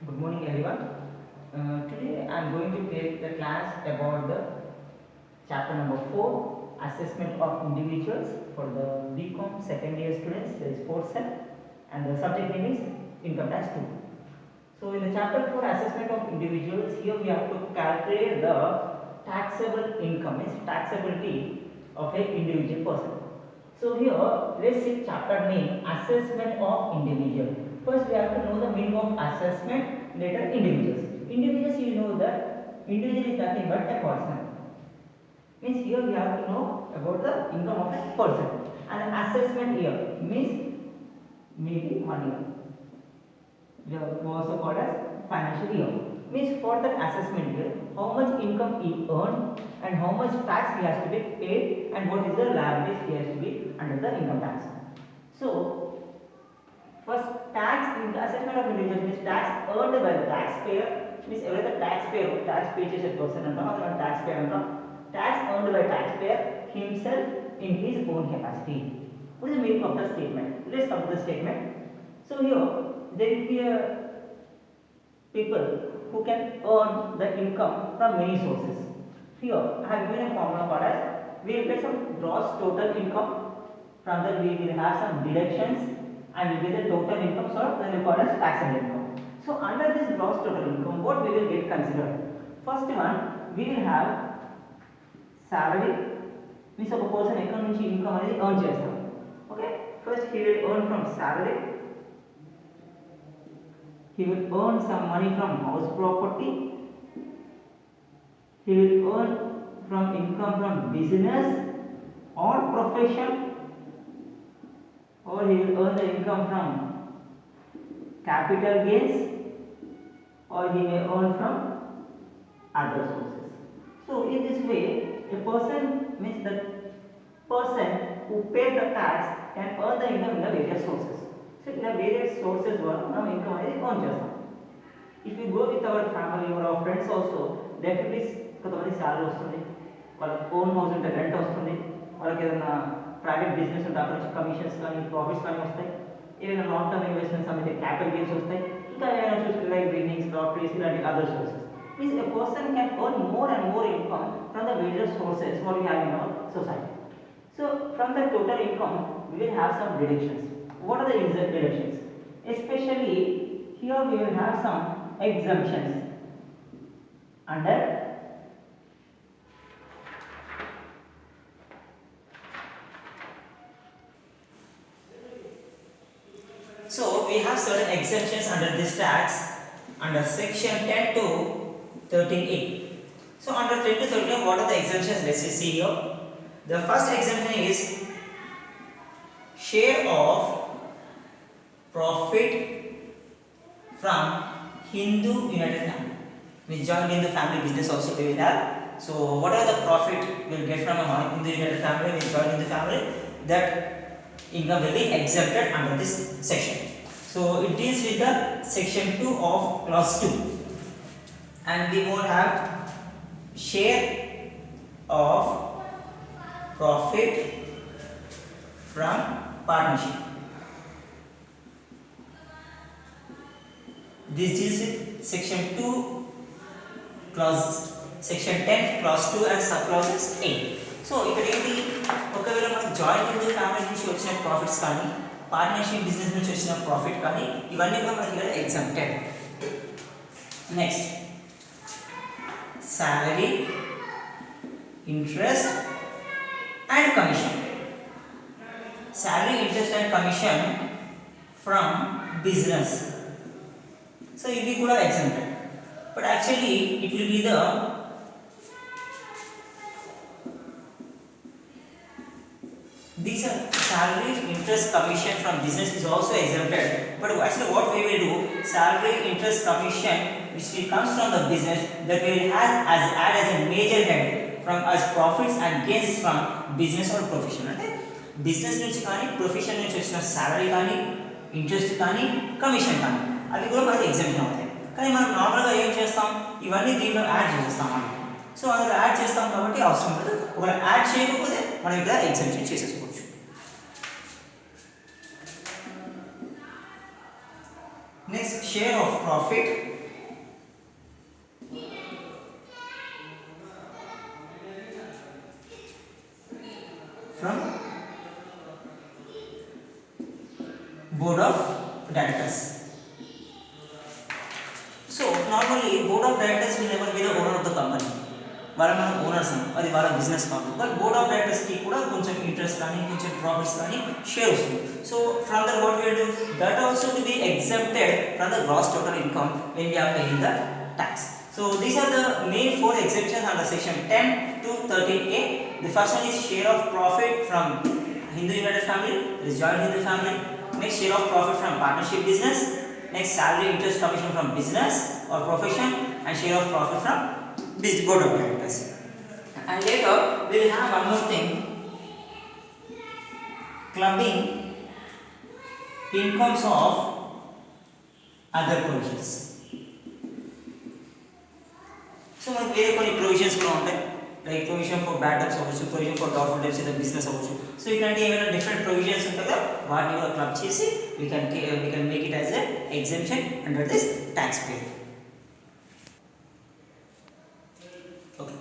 Good morning everyone. Today I am going to take the class about the chapter number 4, assessment of individuals for the BCom second year students. There is 4 set and the subject name is income tax 2. So in the chapter 4, assessment of individuals, here we have to calculate the taxable income, is taxability of an individual person. So here let's see chapter name, assessment of individual. First we have to know the meaning of assessment, later individuals. Individuals, you know that individual is nothing but a person. Means here we have to know about the income of a person. And assessment here means maybe 1 year. We have also called as financial year. Means for that assessment year, how much income he earned and how much tax he has to be paid and what is the liabilities he has to be under the income tax. So first, tax in the assessment of individual means tax earned by the taxpayer, means every the taxpayer, tax pay చేసే person అంటాం, అతను taxpayer అంటాం. Tax earned by taxpayer himself in his own capacity. What is the meaning of the statement? Let's come to the statement. So here there will be a people who can earn the income from many sources. Here I have given a formula called as we will get some gross total income, from that we will have some deductions and we get the total income, so then we call as taxable income. So under this gross total income, what we will get considered? First one, we will have salary, means ఒక person ఎక్కడి నుంచి income అనేది earn చేస్తాం. Okay, first he will earn from salary, he will earn some money from house property, he will earn from income from business or profession, or he will earn the income from capital gains, or he may earn from other sources. So in this way, a person means the person who pays the tax can earn the income in the various sources. So in the various sources మనం income అనేది earn చేస్తాం. If you go with our family or our friends also, definitely కొంతమంది salary వస్తుంది, వాళ్ళకి own house ఉంటే rent వస్తుంది, వాళ్ళకి ఏదైనా ప్రైవేట్ బిజినెస్ ఉంటే అక్కడ నుంచి కమిషన్స్ కానీ ప్రాఫిట్స్ కానీ వస్తాయి, ఏదైనా లాంగ్ టర్మ్ ఇన్వెస్ట్మెంట్స్ అనేది క్యాపిటల్ గెయిన్స్ వస్తాయి, ఇంకా ఏదైనా చూసుకుంటే లైక్ బిగినింగ్స్ ప్రాపర్టీస్ ఇలాంటి other sources. Means a person can earn more and more income from the various sources what we have in our society. So from the total income we will have some deductions. What are the deductions? Especially here we will have some exemptions under so we have certain exemptions under this tax under section 10 to 13A. So under 10 to 13, what are the exemptions? Let's see here. The first exemption is share of profit from Hindu United Family. We joined in the family business also we will have. So whatever the profit we will get from a Hindu United Family, we join in the family, that income will be exempted under this section. So it deals with the section 2 of clause 2. And we will have share of profit from partnership. This deals with section 2 clause section 10 clause 2 and sub clauses 8. So ఇక్కడ ఏంటి, ఒకవేళ మనకు joint Hindu family నుంచి వచ్చిన profits కానీ partnership business నుంచి వచ్చిన profit కానీ ఇవన్నీ కూడా మనకి ఇక్కడ exempted. Next salary, interest and commission. Salary, interest and commission from business. So it will be good exempted, but actually it will be the these are salary, interest, commission from business is also exempted, but actually what we will do, salary, interest, commission which will comes from the business, that we will add as a major head from as profits and gains from business or profession. అంటే business నుంచి కానీ profession నుంచి వచ్చిన salary కానీ interest కానీ commission కానీ అవి కూడా మనకి ఎగ్జామ్షన్ అవుతాయి. కానీ మనం నార్మల్గా ఏం చేస్తాం, ఇవన్నీ దీంట్లో యాడ్ చేస్తాం అన్నమాట. సో అందులో యాడ్ చేస్తాం కాబట్టి అవసరం లేదు, ఒకవేళ యాడ్ చేయకపోతే మనం ఇక్కడ ఎగ్జామ్షన్ చేసేసుకోవచ్చు. Next, share of profit So normally board of directors will never be the owner of the company. వాళ్ళ మనం ఓనర్స్ అది వాళ్ళ బిజినెస్ కాదు, బట్ బోర్డ్ ఆఫ్ డైరెక్టర్స్కి కూడా కొంచెం ఇంట్రెస్ట్ కానీ కొంచెం ప్రాఫిట్స్ కానీ షేర్ వస్తుంది. So from the what will do that also to be exempted from the gross total income when we are paying the tax. So these are the main 4 exemptions under section 10 to 13A. The first one is share of profit from Hindu United Family, that is joint Hindu family. Next, share of profit from partnership business. Next, salary interest commission from business or profession, and share of profit from business board of directors. And later we will have one more thing, clubbing incomes of other provisions. So మనకు వేరే కొన్ని provisions కూడా ఉంటాయి, like provision for bad debts అవ్వచ్చు, provision for doubtful debts in the business అవ్వచ్చు. So ఇట్లాంటి ఏమైనా different provisions ఉంటాయి కదా, వాటిని కూడా క్లబ్ చేసి we can make it as a exemption under this tax period. Okay,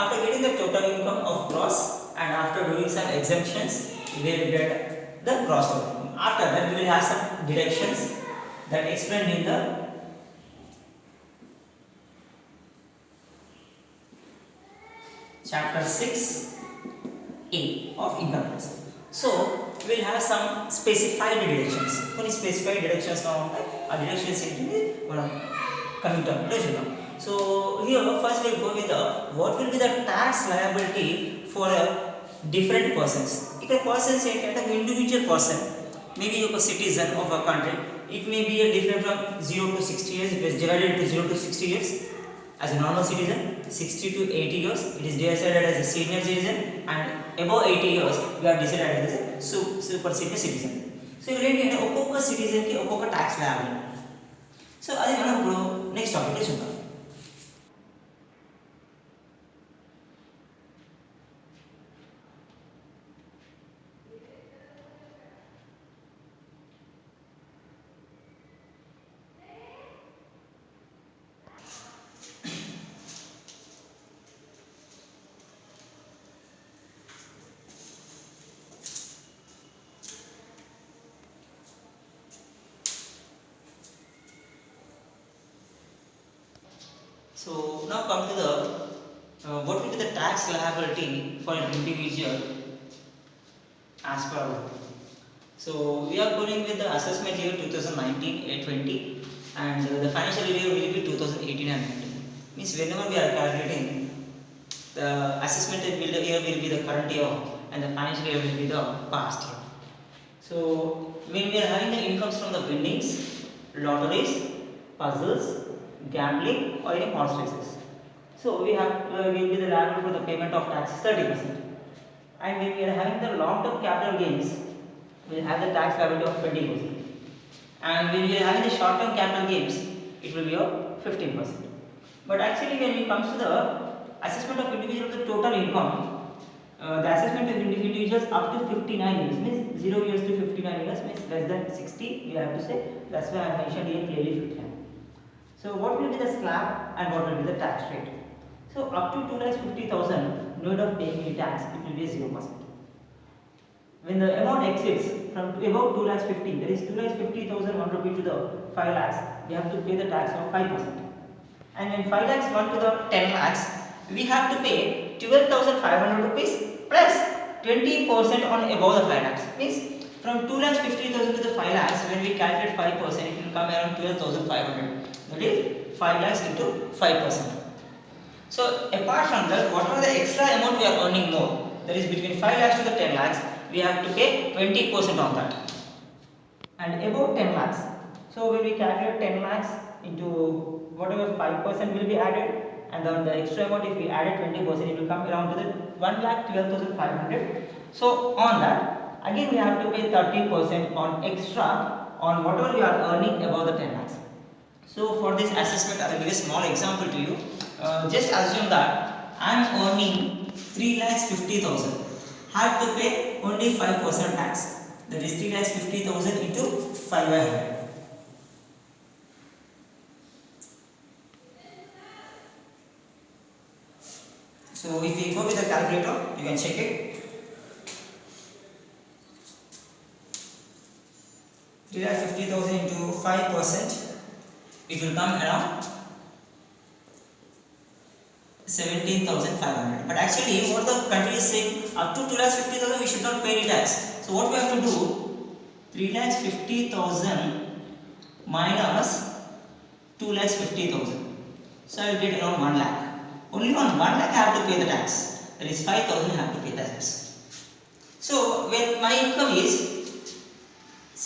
after getting the total income of gross and after doing some exemptions we will get the gross total income. After that we will have some deductions that explained in the chapter 6A of income tax. So we will have some specified deductions. కొన్ని specified deductions గా ఉంటాయి. ఆ deductions ఏంటి మనం coming topic లో చూద్దాం. So here first we will go with the what will be the tax liability for a different persons. ఇక్కడ persons ఏంటంటే individual person, maybe a citizen of a country. It may be a different from 0 to 60 years. It was divided into 0 to 60 years. As a normal citizen, 60 to 80 years, it is decided as a senior citizen, and above 80 years, we have decided as a super senior citizen. So, ఏంటంటే ఒక్కొక్క సిటిజన్కి ఒక్కొక్క tax liability. So అది మనం ఇప్పుడు next టాపిక్లో చూద్దాం. So now come to the what will be the tax liability for an individual as per our. So we are going with the assessment year 2019-20 and the financial year will be 2018 and 19. Means whenever we are calculating, the assessment year will be the current year and the financial year will be the past year. So when we are having the incomes from the winnings, lotteries, puzzles, gambling or any horse races, so we will be the liable for the payment of tax 30%. And when we are having the long-term capital gains, we will have the tax liability of 20%. And when we are having the short-term capital gains, it will be of 15%. But actually, when it comes to the assessment of individual of the total income, the assessment of individuals up to 59 years means 0 years to 59 years means less than 60. We have to say, that's why I mentioned here clearly 59. So what will be the slab and what will be the tax rate? So up to 2,50,000, no need of paying any tax, it will be 0%. When the amount exceeds from above 2,50,000, that is 2,50,000 1 rupee to the 5 lakhs, we have to pay the tax of 5%. And when 5 lakhs 1 to the 10 lakhs, we have to pay 12,500 rupees plus 20% on above the 5 lakhs. Means from 2,50,000 to the 5 lakhs, when we calculate 5%, it will come around 12,500. That is 5 lakhs into 5%. So apart from that, whatever the extra amount we are earning more, that is between 5 lakhs to the 10 lakhs, we have to pay 20% on that. And above 10 lakhs, so when we calculate 10 lakhs into whatever 5% will be added, and then the extra amount if we added 20%, it will come around to the 1,12,500. So on that, again we have to pay 30% on extra on whatever we are earning above the 10 lakhs. So for this assessment, I will give a small example to you. Just assume that I am earning 3,50,000. I have to pay only 5% tax. That is 3,50,000 into 500. So if we go with the calculator, you can check it. 3,50,000 into 5%. it will come around 17,500. But actually what the country is saying, up to 2,50,000 we should not pay any tax. So what we have to do, 3,50,000 minus 2,50,000. So I will get around 1 lakh. Only on 1 lakh I have to pay the tax. That is 5,000 I have to pay the tax. So when my income is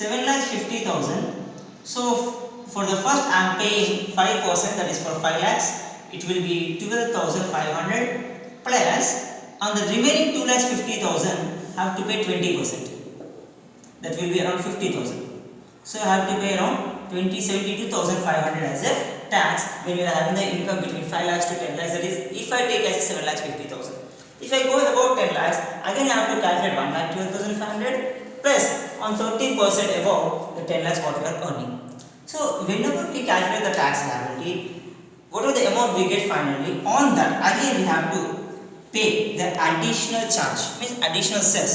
7,50,000, so for the first I am paying 5%, that is for 5 lakhs. It will be 12,500 plus on the remaining 2,50,000 I have to pay 20%. That will be around 50,000. So I have to pay around 72,500 as a tax when you are having the income between 5 lakhs to 10 lakhs. That is, if I take as 7,50,000. If I go above 10 lakhs, again I have to calculate 1,12,500 plus on 30% above the 10 lakhs what we are earning. So whenever we calculate the tax liability, whatever the amount we get finally, on that again we have to pay the additional charge, means additional cess.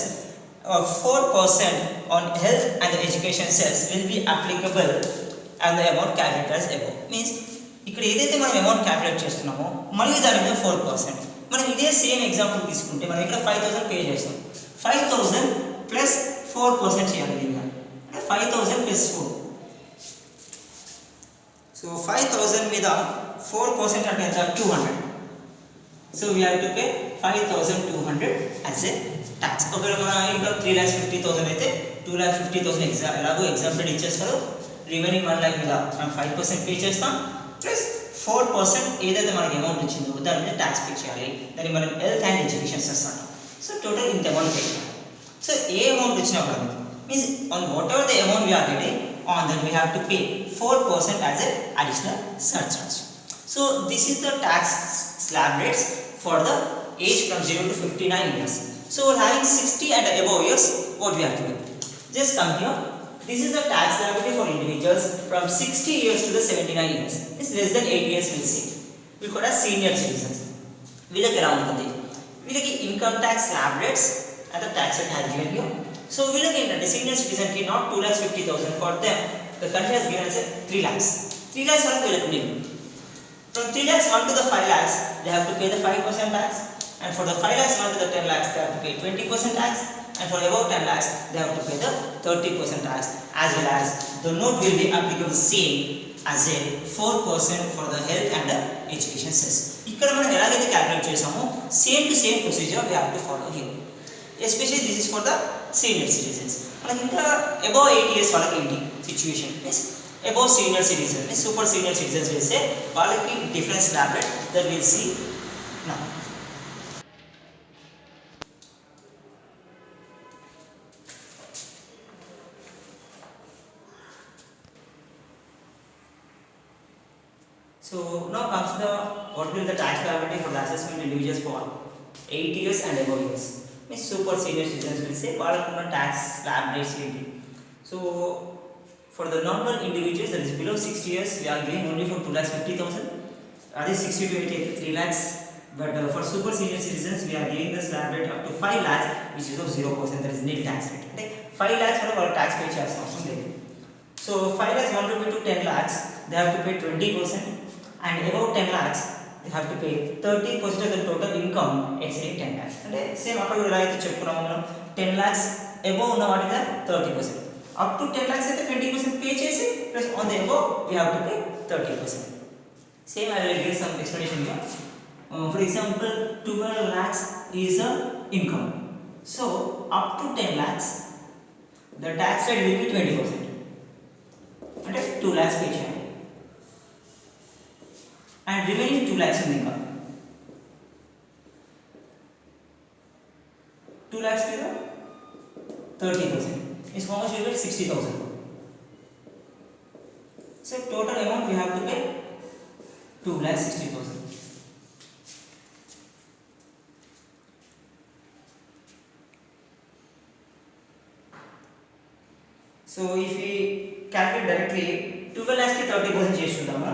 4% on health and the education cess will be applicable and the amount calculated as above. Means ఇక్కడ ఏదైతే మనం amount calculate చేస్తున్నామో మళ్ళీ దాని మీద 4%. మనం ఇదే same example తీసుకుంటే మనం ఇక్కడ 5,000 పే చేస్తాం. 5,000 ప్లస్ 4% చేయాలి దీనిగా. 5,000 ప్లస్ 4. సో 5,000 మీద 4% అంటే ఎంత? 200. So we have to pay 5,200 as a tax. ఒకవేళ మన ఇన్కమ్ 3,50,000 అయితే 2,50,000 ఎలాగో ఎగ్జాంపుల్ ఇచ్చేస్తారు. రిమైనింగ్ 1 lakh మీద మనం 5% పే చేస్తాం ప్లస్ 4% ఏదైతే మనకి అమౌంట్ వచ్చిందో దాని మీద ట్యాక్స్ పే చేయాలి. దాన్ని మనం హెల్త్ అండ్ ఎడ్యుకేషన్ చేస్తాం. సో టోటల్ ఇంత అమౌంట్ పే చేయాలి. సో ఏ అమౌంట్ వచ్చినా కూడా means on what ever the amount we are getting, on that we have to pay 4% as an additional surcharge. So this is the tax slab rates for the age from 0 to 59 years. So having 60 and above years, what we have to do? Just come here. This is the tax liability for individuals from 60 years to the 79 years. It's less than 8 years we'll see. We call as senior citizens. వీళ్ళకి ఎలా ఉంటుంది? వీళ్ళకి income tax slab rates and the tax rate has given here. So వీళ్ళకి ఏంటంటే senior citizen కి not 2,50,000 for them the country has given as 3 lakhs. 3 lakhs వరకు వీళ్ళకి లేదు. From 3 lakhs on to the 5 lakhs, they have to pay the 5% tax, and for the 5 lakhs on to the 10 lakhs, they have to pay 20% tax, and for above 10 lakhs, they have to pay the 30% tax, as well as the note will be applicable same as a 4% for the health and the education cess. ఇక్కడ మనం ఎలాగైతే calculate చేసామో same to same procedure we have to follow here. Especially this is for the senior citizens. మనకి ఇంకా above 8 years వాళ్ళకి ఏంటి situation means above senior citizens, super senior citizens will say వాళ్ళకి different slab rate that we'll see now. So now comes the what will the tax liability for the assessment individuals for 8 years and above years. Means super senior citizens will say వాళ్ళకున్న tax slab rates ఏంటి. So for the normal individuals that is below 60 years, we are giving only for 2,50,000. That is 60 to 80 3 lakhs. But for super senior citizens, we are giving the slab rate up to 5 lakhs, which is of 0%. That is nil tax rate. Okay? 5 lakhs for tax pay charge option there. So 5 lakhs 1 rupee to 10 lakhs, they have to pay 20%, and above 10 lakhs, they have to pay 30% of the total income exceeding 10 lakhs. And same అక్కడ ఎలా అయితే చెప్పుకున్నాము మనం 10 lakhs above ఉన్న వాటికి 30%. Up to 10 lakhs అయితే 20% pay చేసి plus on the above we have to pay 30%. Same I will give some explanation here. For example, 12 lakhs is a income. So up to 10 lakhs the tax rate will be 20%. అంటే 2 lakhs pay చేయాలి. And remaining 2 lakhs in income. 2 lakhs pay 30%. Is how much you get? 60,000. So total amount we have to pay 2,60,000. So if we calculate directly 12 lakhs ki 30% చేస్తుంటామా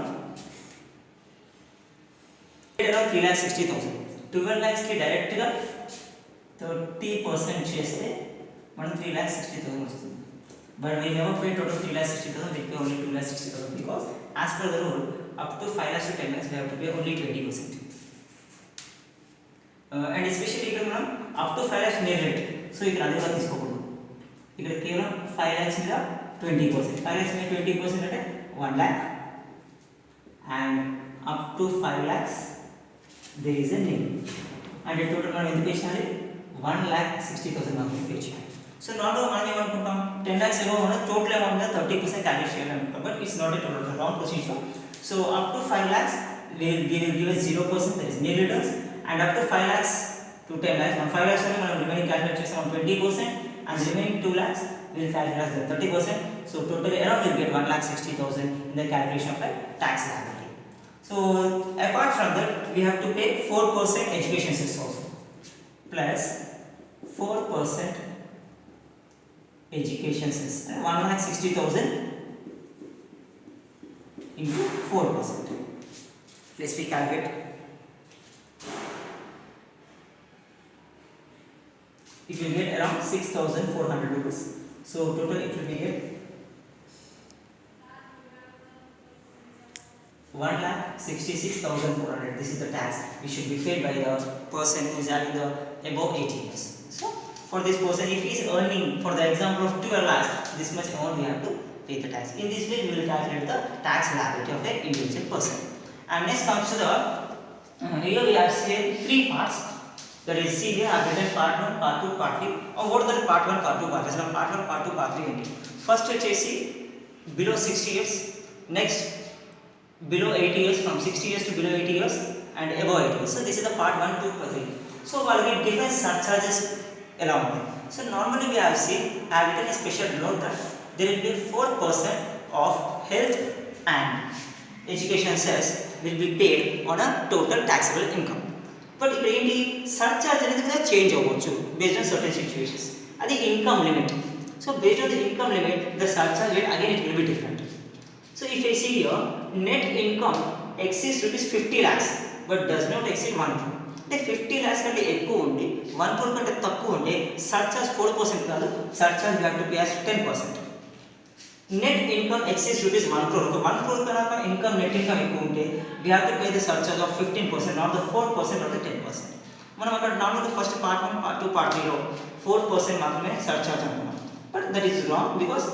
around 3,60,000. 12 lakhs ki direct గా 30% చేస్తే మనం 3,60,000 వస్తుంది. But we never pay total 3,60,000, we pay only 2,60,000 because as per the rule, up to 5 lakhs to 10 lakhs, we have to pay only 20%. And especially ఇక్కడ మనం up to 5 lakhs నేర్ rate, so ఇక్కడ అది కూడా తీసుకోకూడదు. ఇక్కడ కేవలం 5 lakhs మీద 20%, 5 lakhs మీద 20% అంటే 1 lakh, and up to 5 lakhs there is a nil. And total మనం ఎంత పే చేయాలి? 1,60,000 మాత్రమే పే చేయాలి. సో నాట్ మనం ఏమనుకుంటాం, 10 lakhs ఏమో మనం టోటల్ అమౌంట్ మీద 30% క్యాలిక్యులేట్ చేయాలనుకుంటాం, but it's not a total wrong procedure. So up to 5 lakhs we will give us 0%, that is nil returns, and up to 5 lakhs to 10 lakhs, మనం 5 lakhs అని మనం remaining calculate చేస్తాం 20%, and remaining 2 lakhs we will calculate as the 30%. So totally around we will get 1,60,000 in the calculation of the tax liability. So apart from that, we have to pay 4% education cess also, plus 4% education cess, 1,60,000 into 4%. Let's we calculate. It will get around 6,400 rupees. So total it will be 1,66,400. This is the tax which should be paid by the person who is having the above 18 years. So for this person, if he is earning, for the example of 12 lakhs, this much amount we have to pay the tax. In this way, we will calculate the tax liability of an individual person. And next comes to the here we have seen 3 parts. That is, see here I have written part 1, part 2, part 3. What are the part 1, part 2, part 3? So part 1, part 2, part 3 ఏంటి? First వచ్చేసి below 60 years, next below 80 years, from 60 years to below 80 years, and above 80 years. So this is the part 1, 2, 3. So వాళ్ళకి different surcharges ఎలా ఉంటాయి? So normally we have seen, I have written a special note that there will be 4% of health and education cess will be paid on a total taxable income. But ఇక్కడ ఏంటి, surcharge అనేది కూడా change అవ్వచ్చు based on certain situations. అది income limit. So based on the income limit the surcharge rate again it will be different. So if I see here net income exceeds ₹50 lakhs but does not exceed 1 crore. అంటే 50 lakhs కంటే ఎక్కువ ఉండి 1 crore కంటే తక్కువ ఉంటే surcharge 4% కాదు, surcharge you have to pay as 10%. Net income exceeds ₹1 crore. ఒక 1 crore కనుక ఇన్కమ్ నెట్ ఇన్కమ్ ఎక్కువ ఉంటే we have to pay the surcharge of 15%, not the 4% or the 10%. మనం అక్కడ నార్మల్గా ఫస్ట్ పార్ట్ 1, పార్ట్ 2, పార్ట్ 3లో 4% మాత్రమే సర్చార్జ్ అనుకున్నాం, but that is wrong because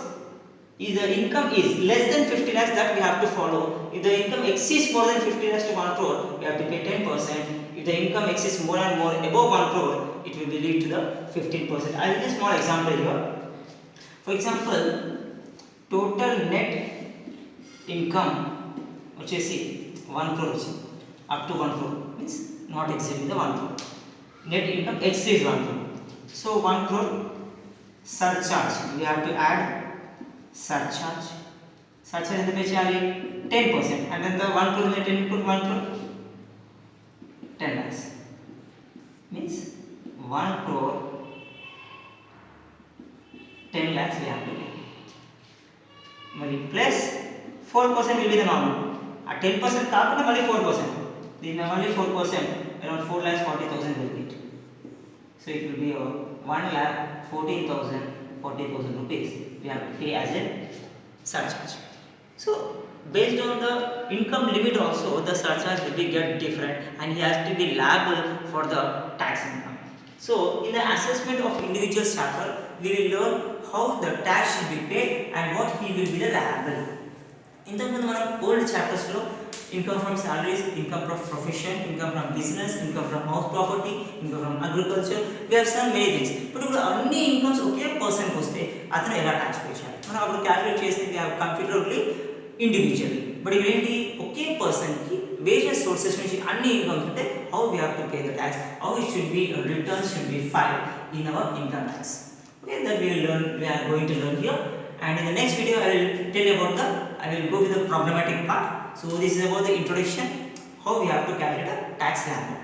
if the income is less than 50 lakhs that we have to follow. If the income exceeds more than 50 lakhs to 1 crore, we have to pay 10%. If the income exceeds more and more above 1 crore, it will be lead to the 15%. I will give a small example here. For example, total net income వచ్చేసి 1 crore వచ్చింది, up to 1 crore means not exceeding the 1 crore. Net income exceeds 1 crore. So 1 crore surcharge, we have to add surcharge. Surcharge ఎంత pay చేయాలి? 10%. And then the 1 crore net into 1 crore 10 lakhs means 1 crore 10 lakhs we have to pay. మరి plus 4% will be the normal. ఆ 10% కాకుండా మళ్ళీ 4%. దీన్ని మళ్ళీ 4%, around 4,40,000 will get. So it will be 1,14,040,000 rupees we have to pay as a surcharge. So based on the income limit also, the surcharge will be get different, and he has to be liable for the tax income. So in the assessment of individual chapter, we will learn how the tax should be paid and what he will be the liable. ఇంతకుముందు మనం old చాప్టర్స్లో income from salaries, income from profession, income from business, income from house property, income from agriculture, we have some many things. ఇప్పుడు అన్ని incomes ఒకే పర్సన్కి వస్తే అతను ఎలా tax pay చేయాలి? మనం అప్పుడు క్యాలిక్యులేట్ చేస్తే we have computer only individually. But ఇక్కడ ఏంటి, ఒకే పర్సన్కి వేరియస్ సోర్సెస్ నుంచి అన్ని ఇన్కమ్స్ ఉంటే how we have to pay the tax, how it should be returns should be filed in our income tax. Okay, that we will learn, we are going to learn here. And in the next video I will tell you about I will go with the problematic part. So this is about the introduction, how we have to calculate a tax liability.